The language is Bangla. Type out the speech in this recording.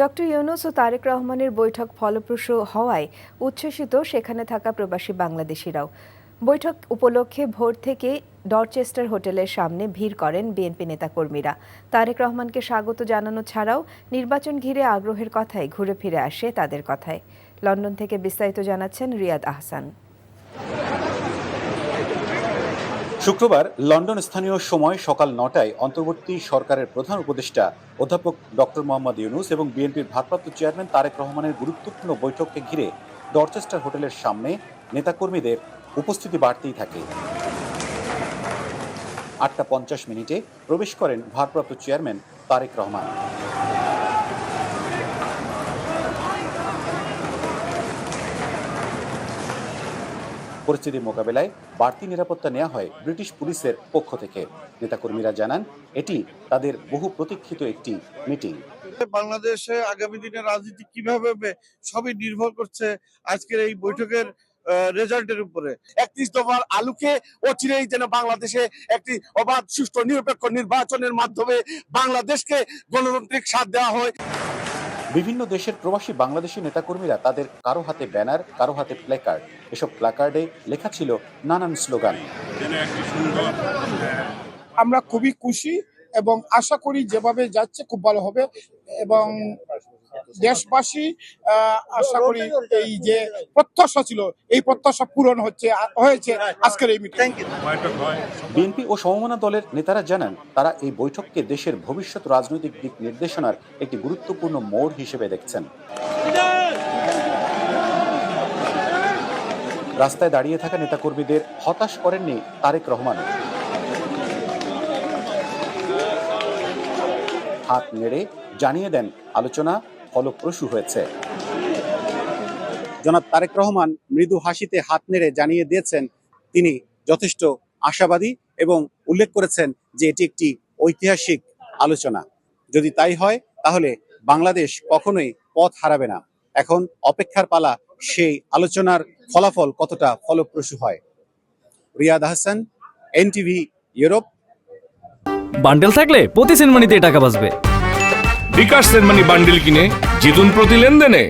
ডক্টর ইউনূস ও তারেক রহমানের বৈঠক ফলপ্রসূ হওয়ায় উচ্ছ্বসিত সেখানে থাকা প্রবাসী বাংলাদেশিরাও। বৈঠক উপলক্ষে ভোর থেকে ডরচেস্টার হোটেলের সামনে ভিড় করেন বিএনপি নেতাকর্মীরা। তারেক রহমানকে স্বাগত জানানো ছাড়াও নির্বাচন ঘিরে আগ্রহের কথাই ঘুরে ফিরে আসে তাদের কথায়। লন্ডন থেকে বিস্তারিত জানাচ্ছেন রিয়াদ আহসান। শুক্রবার লন্ডন স্থানীয় সময় সকাল ৯টায় অন্তর্বর্তী সরকারের প্রধান উপদেষ্টা অধ্যাপক ডক্টর মোহাম্মদ ইউনূস এবং বিএনপির ভারপ্রাপ্ত চেয়ারম্যান তারেক রহমানের গুরুত্বপূর্ণ বৈঠককে ঘিরে ডরচেস্টার হোটেলের সামনে নেতাকর্মীদের উপস্থিতি বাড়তেই থাকে। ৮টা ৫০ প্রবেশ করেন ভারপ্রাপ্ত চেয়ারম্যান তারেক রহমান। পরিস্থিতি মোকাবেলায় বাড়তি নিরাপত্তা নেওয়া হয় ব্রিটিশ পুলিশের পক্ষ থেকে। নেতাকর্মীরা জানান, এটি তাদের বহু প্রতীক্ষিত একটি মিটিং। বাংলাদেশে আগামী দিনে রাজনীতি কিভাবে হবে সবই নির্ভর করছে আজকের এই বৈঠকের রেজাল্টের উপরে। ৩১ দফার আলোকে অচিরেই যেন বাংলাদেশে একটি অবাধ, সুষ্ঠু, নিরপেক্ষ নির্বাচনের মাধ্যমে বাংলাদেশকে গণতান্ত্রিক স্বাদ দেওয়া হয়। বিভিন্ন দেশের প্রবাসী বাংলাদেশি নেতাকর্মীরা তাদের কারো হাতে ব্যানার, কারো হাতে প্ল্যাকার্ড। এসব প্ল্যাকার্ডে লেখা ছিল নানান স্লোগান। আমরা খুবই খুশি এবং আশা করি যেভাবে যাচ্ছে খুব ভালো হবে, এবং দেশবাসী আশা করি এই যে প্রত্যাশা ছিল এই প্রত্যাশা পূরণ হয়েছে আজকের এই মিটিং। বিএনপি ও সমমনা দলের নেতারা জানান, তারা এই বৈঠককে দেশের ভবিষ্যৎ রাজনৈতিক দিক নির্দেশনার একটি গুরুত্বপূর্ণ মোড় হিসেবে দেখছেন। রাস্তায় দাঁড়িয়ে থাকা নেতাকর্মীদের হতাশ করেননি তারেক রহমান। হাত নেড়ে জানিয়ে দেন আলোচনা ফলপ্রসূ হয়েছে। জনাব তারেক রহমান মৃদু হাসিতে হাত নেড়ে জানিয়ে দিয়েছেন তিনি যথেষ্ট আশাবাদী এবং উল্লেখ করেছেন যে এটি একটি ঐতিহাসিক আলোচনা। যদি তাই হয় তাহলে বাংলাদেশ কখনোই পথ হারাবে না। এখন অপেক্ষার পালা সেই আলোচনার ফলাফল কতটা ফলপ্রসূ হয়। Riyad Ahsan, NTV, Europe. বান্ডেল থাকলে প্রতি সেনমানিতে টাকা বাঁচবে। বিকাশ সেনমানি বান্ডেল কিনে জিতুন প্রতি লেনদেনে।